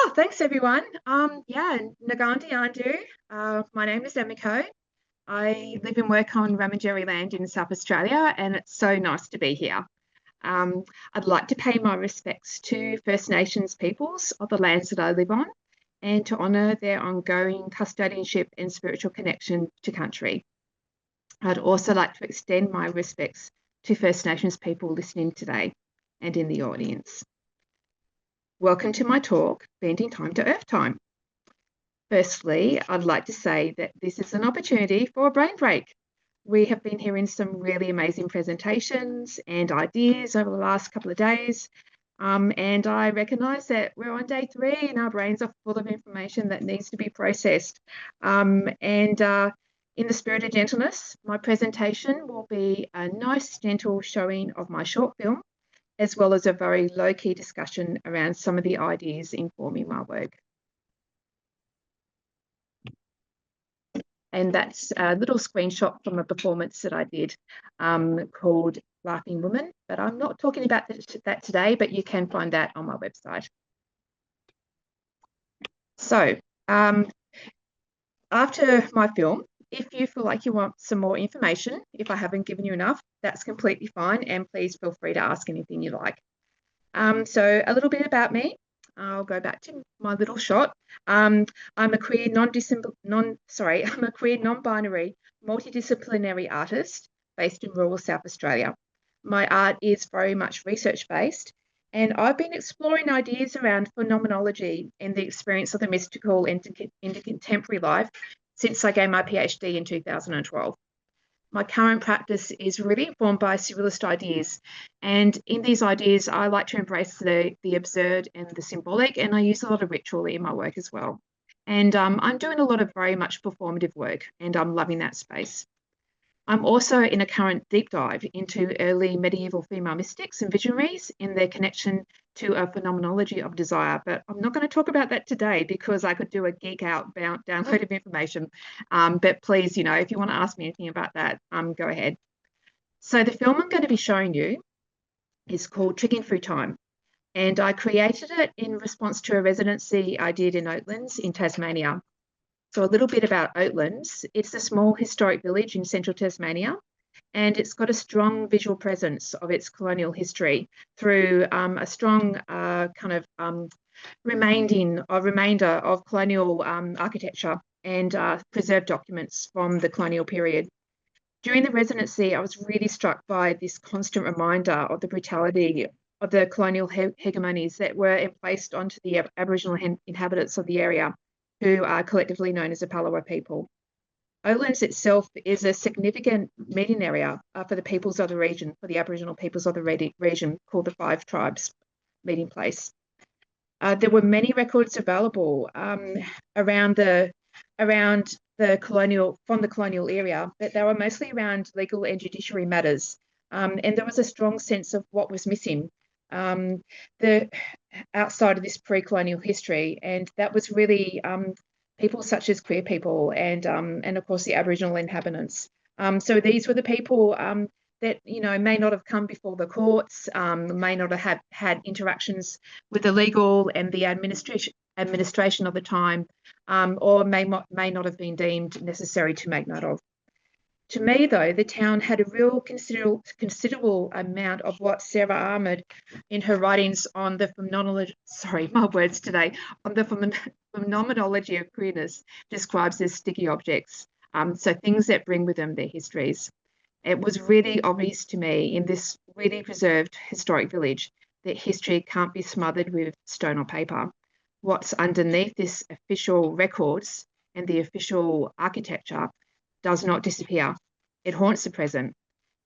Oh, thanks everyone. Nagandi Andu. My name is Emiko. I live and work on Ramangeri land in South Australia, and it's so nice to be here. Um, I'd like to pay my respects to First Nations peoples of the lands that I live on and to honour their ongoing custodianship and spiritual connection to country. I'd also like to extend my respects to First Nations people listening today and in the audience. Welcome to my talk, Bending Time to Earth Time. Firstly, I'd like to say that this is an opportunity for a brain break. We have been hearing some really amazing presentations and ideas over the last couple of days, and I recognise that we're on day 3 and our brains are full of information that needs to be processed. In the spirit of gentleness, my presentation will be a nice, gentle showing of my short film, as well as a very low-key discussion around some of the ideas informing my work. And that's a little screenshot from a performance that I did called Laughing Woman, but I'm not talking about that today, but you can find that on my website. So after my film, if you feel like you want some more information, if I haven't given you enough, that's completely fine, and please feel free to ask anything you like. So a little bit about me. I'll go back to my little shot. I'm a queer non-binary, multidisciplinary artist based in rural South Australia. My art is very much research-based, and I've been exploring ideas around phenomenology and the experience of the mystical into contemporary life since I gained my PhD in 2012. My current practice is really informed by surrealist ideas. And in these ideas, I like to embrace the absurd and the symbolic, and I use a lot of ritual in my work as well. And I'm doing a lot of very much performative work, and I'm loving that space. I'm also in a current deep dive into early medieval female mystics and visionaries in their connection to a phenomenology of desire. But I'm not going to talk about that today because I could do a geek out download of information. But please, if you want to ask me anything about that, go ahead. So the film I'm going to be showing you is called Trigging Through Time. And I created it in response to a residency I did in Oatlands in Tasmania. So a little bit about Oatlands. It's a small historic village in central Tasmania, and it's got a strong visual presence of its colonial history through a strong remainder of colonial architecture and preserved documents from the colonial period. During the residency, I was really struck by this constant reminder of the brutality of the colonial hegemonies that were placed onto the Aboriginal inhabitants of the area, who are collectively known as the Palawa people. Oatlands itself is a significant meeting area for the peoples of the region, for the Aboriginal peoples of the region, called the Five Tribes meeting place. There were many records available around the colonial area, but they were mostly around legal and judiciary matters. And there was a strong sense of what was missing outside of this pre-colonial history, and that was really people such as queer people and of course the Aboriginal inhabitants. So these were the people that may not have come before the courts, may not have had interactions with the legal and the administration of the time, or may not have been deemed necessary to make note of. To me, though, the town had a real considerable amount of what Sarah Ahmed, in her writings on the phenomenology of queerness, describes as sticky objects. So things that bring with them their histories. It was really obvious to me in this really preserved historic village that history can't be smothered with stone or paper. What's underneath this official records and the official architecture does not disappear. It haunts the present.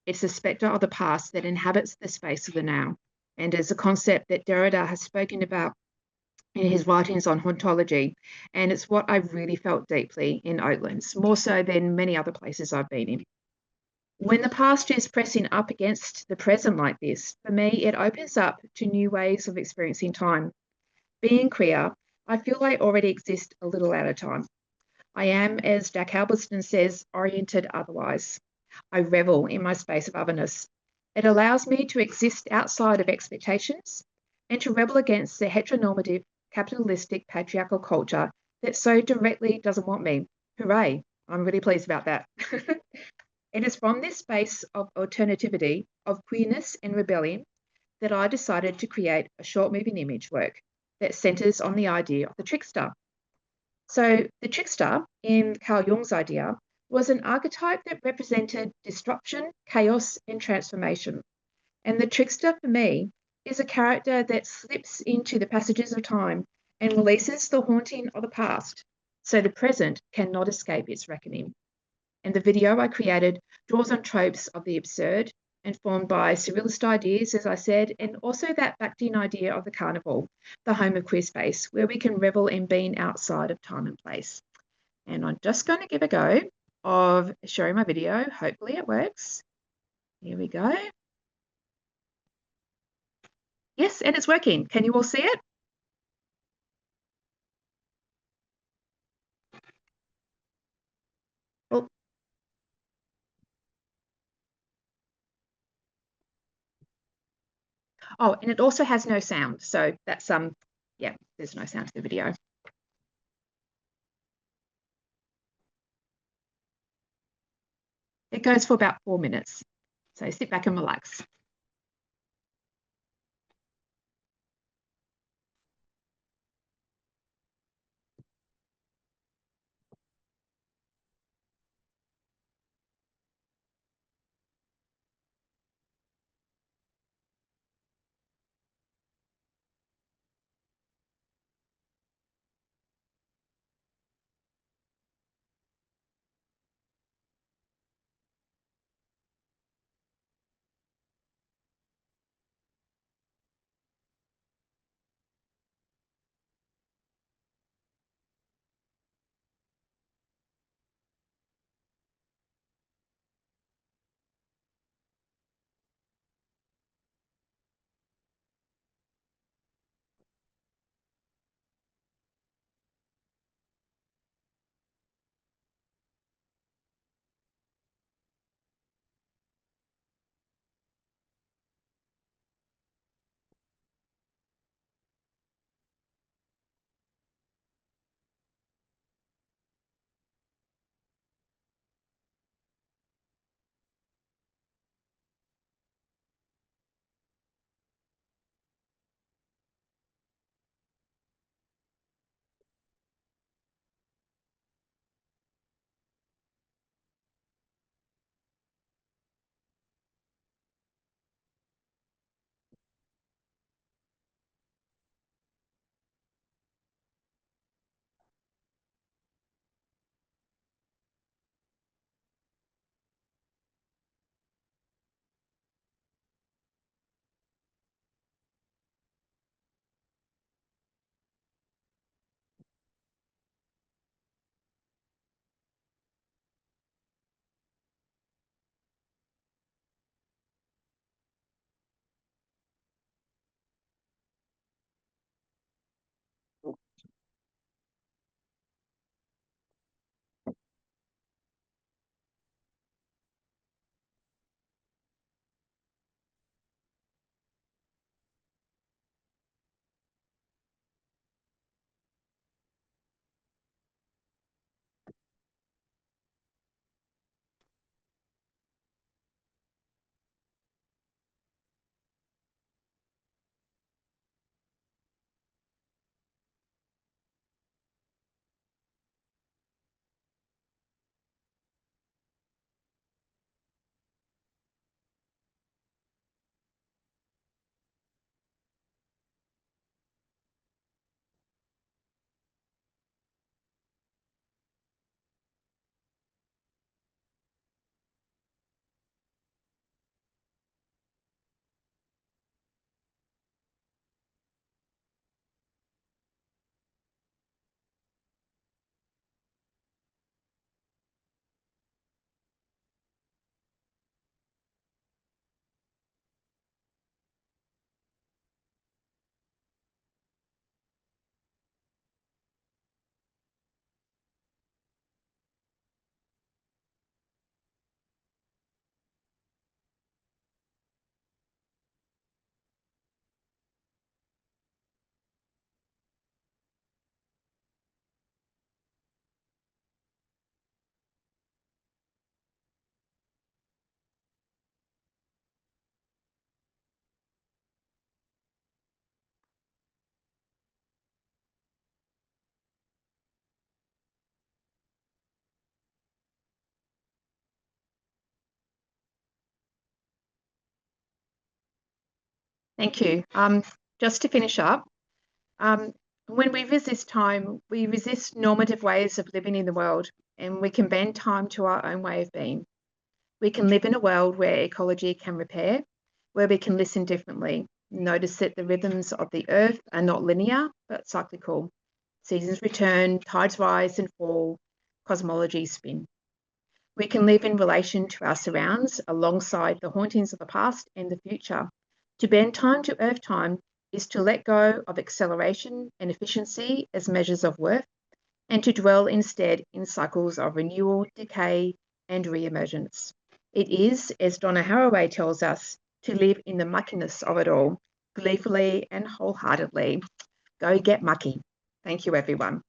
It's a spectre of the past that inhabits the space of the now, and is a concept that Derrida has spoken about in his writings on hauntology, and it's what I really felt deeply in Oatlands, more so than many other places I've been in. When the past is pressing up against the present like this, for me, it opens up to new ways of experiencing time. Being queer, I feel I already exist a little out of time. I am, as Jack Halberstam says, oriented otherwise. I revel in my space of otherness. It allows me to exist outside of expectations and to rebel against the heteronormative capitalistic patriarchal culture that so directly doesn't want me. Hooray! I'm really pleased about that. It is from this space of alternativity, of queerness and rebellion, that I decided to create a short moving image work that centers on the idea of the trickster. So, the trickster, in Carl Jung's idea, was an archetype that represented disruption, chaos, and transformation. And the trickster, for me, is a character that slips into the passages of time and releases the haunting of the past, so the present cannot escape its reckoning. And the video I created draws on tropes of the absurd, informed by surrealist ideas, as I said, and also that Bakhtian idea of the carnival, the home of queer space, where we can revel in being outside of time and place. And I'm just going to give a go of sharing my video. Hopefully it works. Here we go. Yes, and it's working. Can you all see it? Oh, oh, and it also has no sound. So that's yeah, there's no sound to the video. It goes for about 4 minutes. So sit back and relax. Thank you. Just to finish up, when we resist time, we resist normative ways of living in the world, and we can bend time to our own way of being. We can live in a world where ecology can repair, where we can listen differently, notice that the rhythms of the earth are not linear, but cyclical. Seasons return, tides rise and fall, cosmologies spin. We can live in relation to our surrounds alongside the hauntings of the past and the future. To bend time to earth time is to let go of acceleration and efficiency as measures of worth and to dwell instead in cycles of renewal, decay, and re-emergence. It is, as Donna Haraway tells us, to live in the muckiness of it all, gleefully and wholeheartedly. Go get mucky. Thank you, everyone.